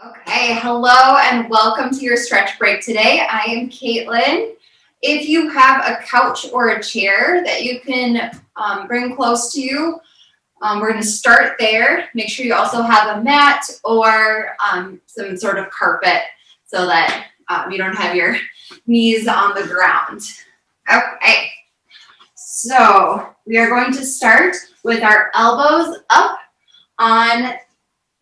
Okay, hello and welcome to your stretch break today. I am Caitlin. If you have a couch or a chair that you can bring close to you, we're going to start there. Make sure you also have a mat or some sort of carpet so that you don't have your knees on the ground. Okay, so we are going to start with our elbows up on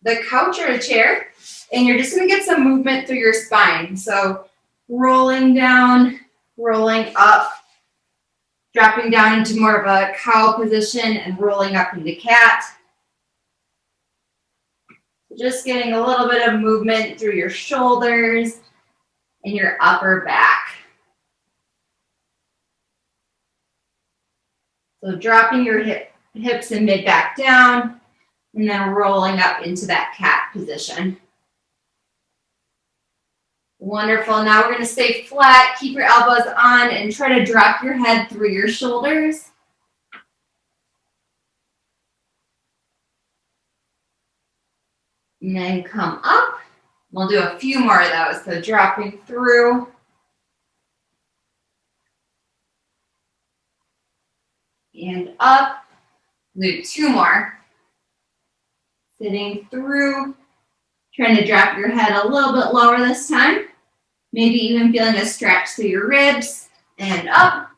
the couch or a chair. And you're just going to get some movement through your spine. So rolling down, rolling up, dropping down into more of a cow position and rolling up into cat. Just getting a little bit of movement through your shoulders and your upper back. So dropping your hips and mid back down and then rolling up into that cat position. Wonderful. Now we're going to stay flat, keep your elbows on, and try to drop your head through your shoulders. And then come up. We'll do a few more of those. So dropping through. And up. Do two more. Sitting through. Trying to drop your head a little bit lower this time. Maybe even feeling a stretch through your ribs. And up.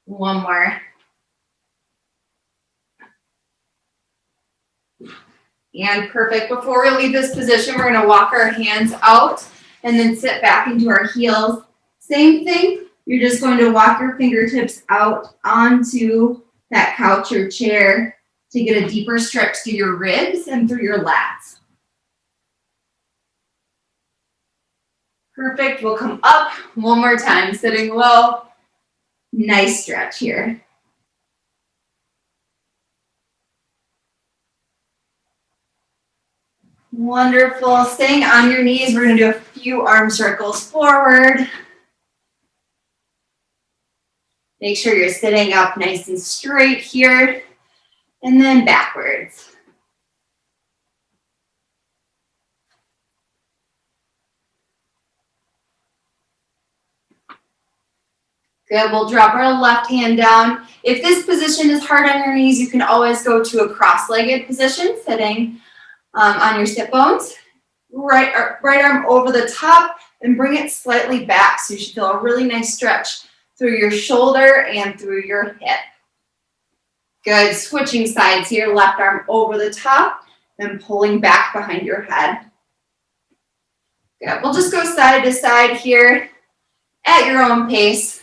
One more. And perfect. Before we leave this position, we're going to walk our hands out and then sit back into our heels. Same thing. You're just going to walk your fingertips out onto that couch or chair to get a deeper stretch through your ribs and through your lats. Perfect. We'll come up one more time, sitting low. Nice stretch here. Wonderful. Staying on your knees, we're going to do a few arm circles forward. Make sure you're sitting up nice and straight here. And then backwards. Good, we'll drop our left hand down. If this position is hard on your knees, you can always go to a cross-legged position, sitting on your sit bones. Right arm over the top and bring it slightly back so you should feel a really nice stretch through your shoulder and through your hip. Good, switching sides here, left arm over the top and pulling back behind your head. Good, we'll just go side to side here at your own pace.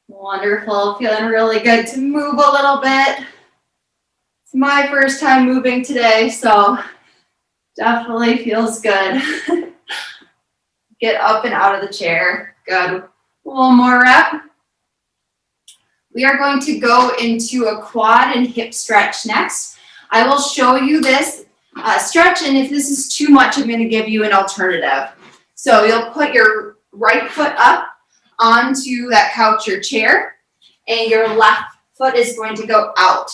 Wonderful, feeling really good to move a little bit. It's my first time moving today, so definitely feels good. Get up and out of the chair. Good. One more rep. We are going to go into a quad and hip stretch next. I will show you this stretch, and if this is too much, I'm going to give you an alternative. So you'll put your right foot up onto that couch or chair, and your left foot is going to go out.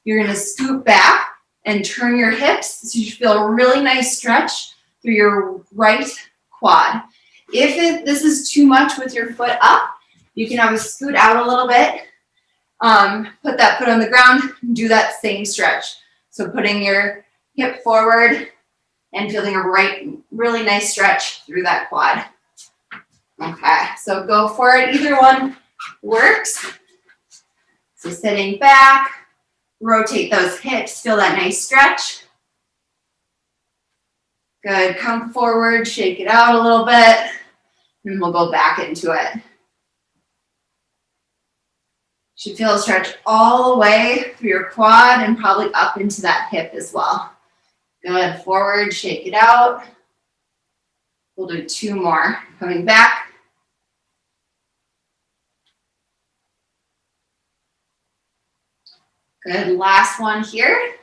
You're going to scoot back and turn your hips so you feel a really nice stretch through your right quad. If this is too much with your foot up, you can always scoot out a little bit, put that foot on the ground, and do that same stretch. So putting your hip forward and feeling a really nice stretch through that quad. Okay, so go for it. Either one works. So sitting back, rotate those hips, feel that nice stretch. Good, come forward, shake it out a little bit, and we'll go back into it. Should feel a stretch all the way through your quad and probably up into that hip as well. Good, forward, shake it out. We'll do two more. Coming back. Good, last one here.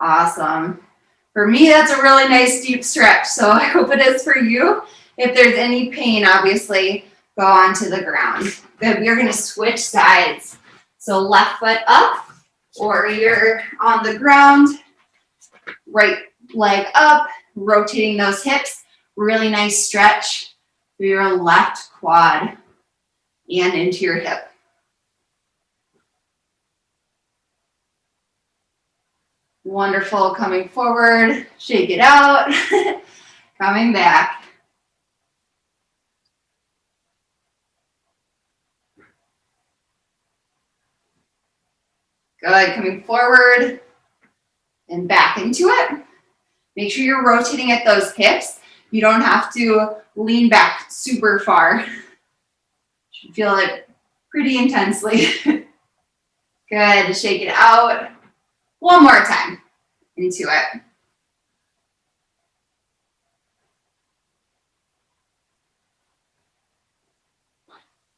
Awesome. For me, that's a really nice deep stretch, so I hope it is for you. If there's any pain, obviously, go onto the ground. Good, we're gonna switch sides. So left foot up, or you're on the ground, right leg up, rotating those hips. Really nice stretch through your left quad and into your hip. Wonderful, coming forward, shake it out, coming back. Good, coming forward and back into it. Make sure you're rotating at those hips. You don't have to lean back super far. You should feel it pretty intensely. Good, shake it out. One more time, into it.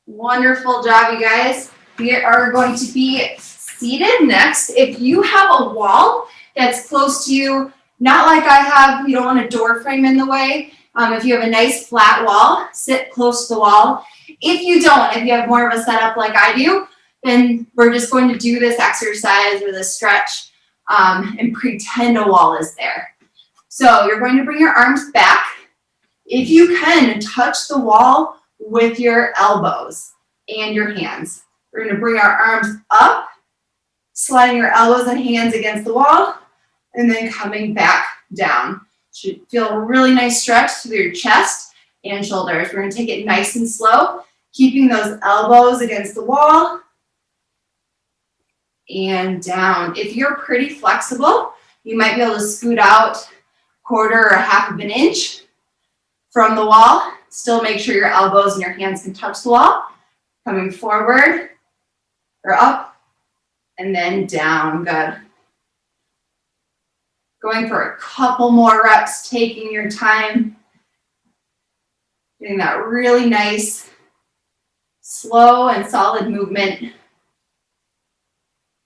Wonderful job, you guys. We are going to be seated next. If you have a wall that's close to you, not like I have, you don't want a door frame in the way. If you have a nice flat wall, sit close to the wall. If you don't, if you have more of a setup like I do, then we're just going to do this exercise or this stretch and pretend a wall is there. So you're going to bring your arms back. If you can, touch the wall with your elbows and your hands. We're going to bring our arms up, sliding your elbows and hands against the wall, and then coming back down. Should feel a really nice stretch through your chest and shoulders. We're going to take it nice and slow, keeping those elbows against the wall and down. If you're pretty flexible, you might be able to scoot out 1/4 or 1/2 of an inch from the wall. Still make sure your elbows and your hands can touch the wall. Coming forward or up and then down. Good. Going for a couple more reps, taking your time. Getting that really nice, slow and solid movement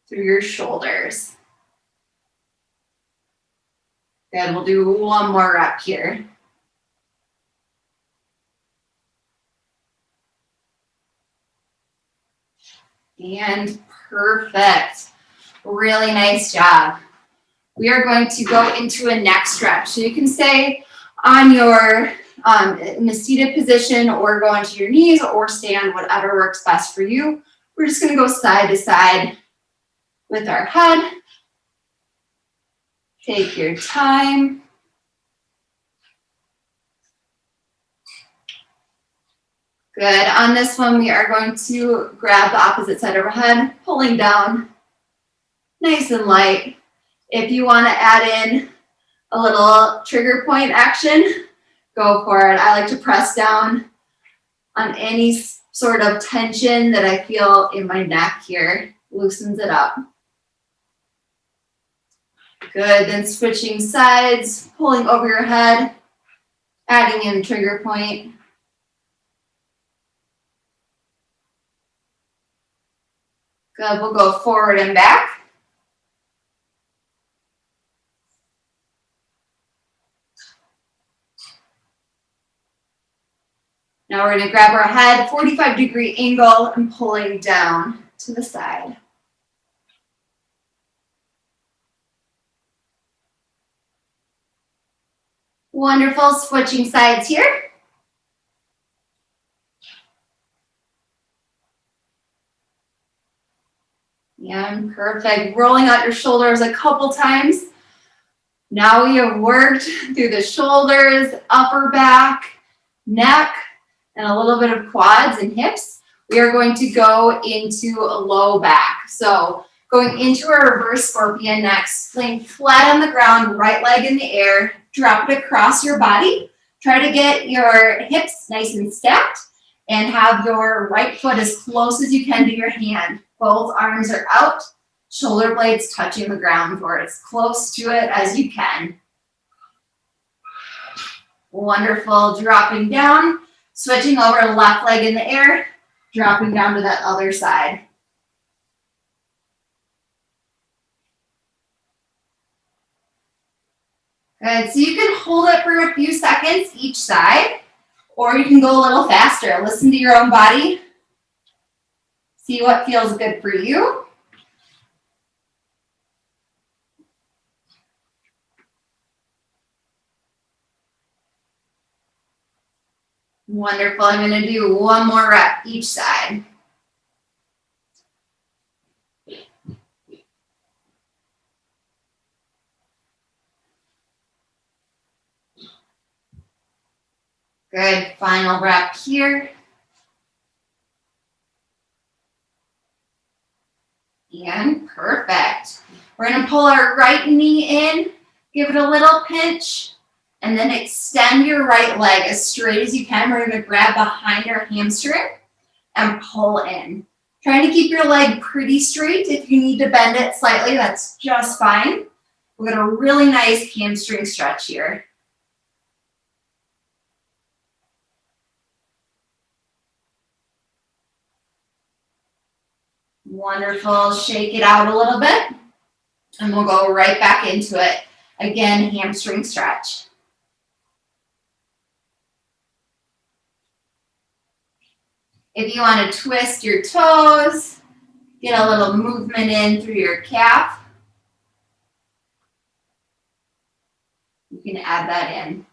through your shoulders. Good, we'll do one more rep here. And perfect. Really nice job. We are going to go into a neck stretch. So you can stay on your in a seated position or go onto your knees or stand, whatever works best for you. We're just going to go side to side with our head. Take your time. Good. On this one, we are going to grab the opposite side of our head, pulling down nice and light. If you want to add in a little trigger point action, go for it. I like to press down on any sort of tension that I feel in my neck here. Loosens it up. Good. Then switching sides, pulling over your head, adding in trigger point. Good. We'll go forward and back. Now we're going to grab our head, 45-degree angle, and pulling down to the side. Wonderful. Switching sides here. And perfect. Rolling out your shoulders a couple times. Now we have worked through the shoulders, upper back, neck, and a little bit of quads and hips. We are going to go into a low back. So going into a reverse scorpion next, laying flat on the ground, right leg in the air, drop it across your body. Try to get your hips nice and stacked and have your right foot as close as you can to your hand. Both arms are out, shoulder blades touching the ground for as close to it as you can. Wonderful. Dropping down, switching over, left leg in the air, dropping down to that other side. Good. So you can hold it for a few seconds each side, Or you can go a little faster. Listen to your own body. See what feels good for you. Wonderful. I'm going to do one more rep each side. Good. Final rep here. And perfect. We're going to pull our right knee in, give it a little pinch, and then extend your right leg as straight as you can. We're going to grab behind our hamstring and pull in. Trying to keep your leg pretty straight. If you need to bend it slightly, that's just fine. We've got a really nice hamstring stretch here. Wonderful. Shake it out a little bit, and we'll go right back into it. Again, hamstring stretch. If you want to twist your toes, get a little movement in through your calf, you can add that in.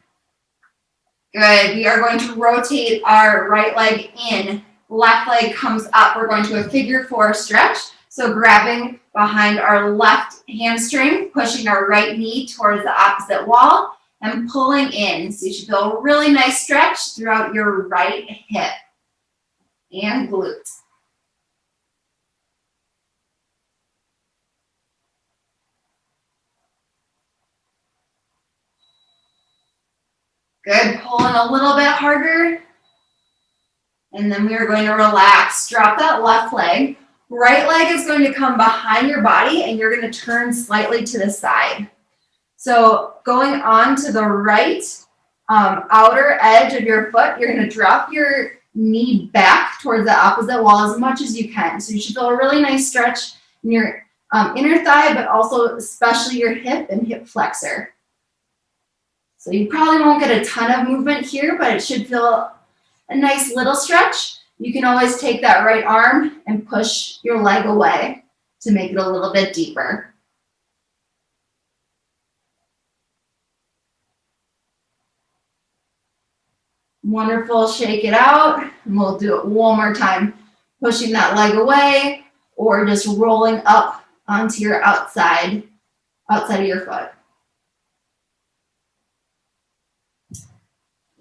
Good. We are going to rotate our right leg in. Left leg comes up. We're going to a figure four stretch. So grabbing behind our left hamstring, pushing our right knee towards the opposite wall, and pulling in. So you should feel a really nice stretch throughout your right hip and glute. Good. Pulling a little bit harder. And then we are going to relax. Drop that left leg. Right leg is going to come behind your body, and you're going to turn slightly to the side. So going on to the right outer edge of your foot, you're going to drop your knee back towards the opposite wall as much as you can. So you should feel a really nice stretch in your inner thigh, but also especially your hip and hip flexor. So you probably won't get a ton of movement here, but it should feel a nice little stretch. You can always take that right arm and push your leg away to make it a little bit deeper. Wonderful. Shake it out. And we'll do it one more time. Pushing that leg away or just rolling up onto your outside of your foot.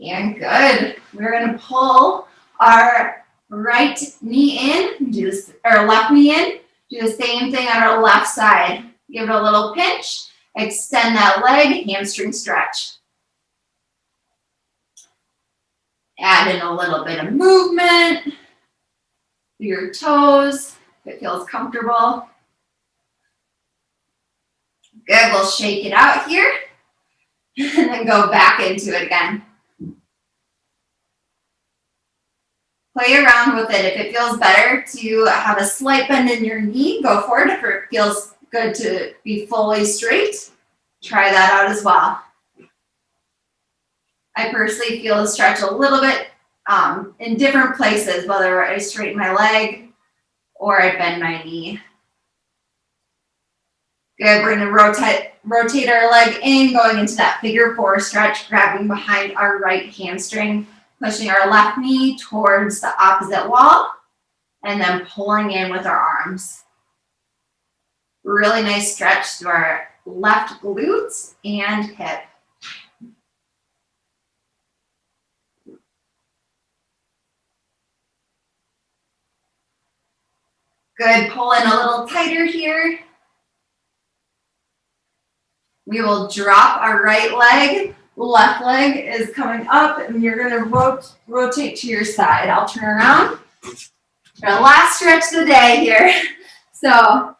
And good. We're going to pull our right knee in, do this, or left knee in, do the same thing on our left side. Give it a little pinch, extend that leg, hamstring stretch. Add in a little bit of movement through your toes, if it feels comfortable. Good, we'll shake it out here, and then go back into it again. Play around with it. If it feels better to have a slight bend in your knee, go for it. If it feels good to be fully straight, try that out as well. I personally feel the stretch a little bit in different places, whether I straighten my leg or I bend my knee. Good, we're gonna rotate our leg in, going into that figure four stretch, grabbing behind our right hamstring, pushing our left knee towards the opposite wall, and then pulling in with our arms. Really nice stretch through our left glutes and hip. Good, pull in a little tighter here. We will drop our right leg. Left leg is coming up, and you're going to rotate to your side. I'll turn around. Our last stretch of the day here. So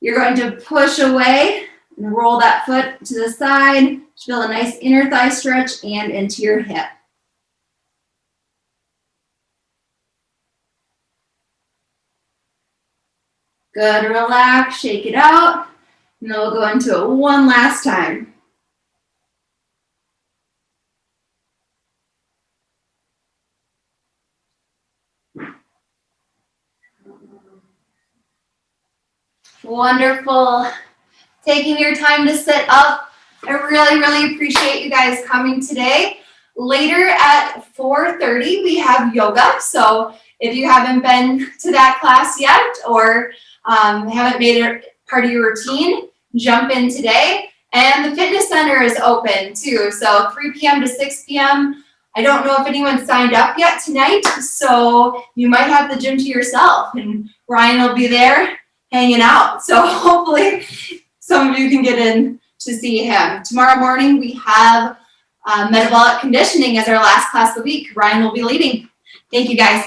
you're going to push away and roll that foot to the side. Feel a nice inner thigh stretch and into your hip. Good, relax, shake it out. And then we'll go into it one last time. Wonderful. Taking your time to sit up. I really, really appreciate you guys coming today. Later at 4:30, we have yoga. So if you haven't been to that class yet or haven't made it part of your routine, jump in today. And the fitness center is open too. So 3 p.m. to 6 p.m. I don't know if anyone signed up yet tonight, so you might have the gym to yourself, and Ryan will be there hanging out. So hopefully some of you can get in to see him. Tomorrow morning we have metabolic conditioning as our last class of the week. Ryan will be leading. Thank you guys.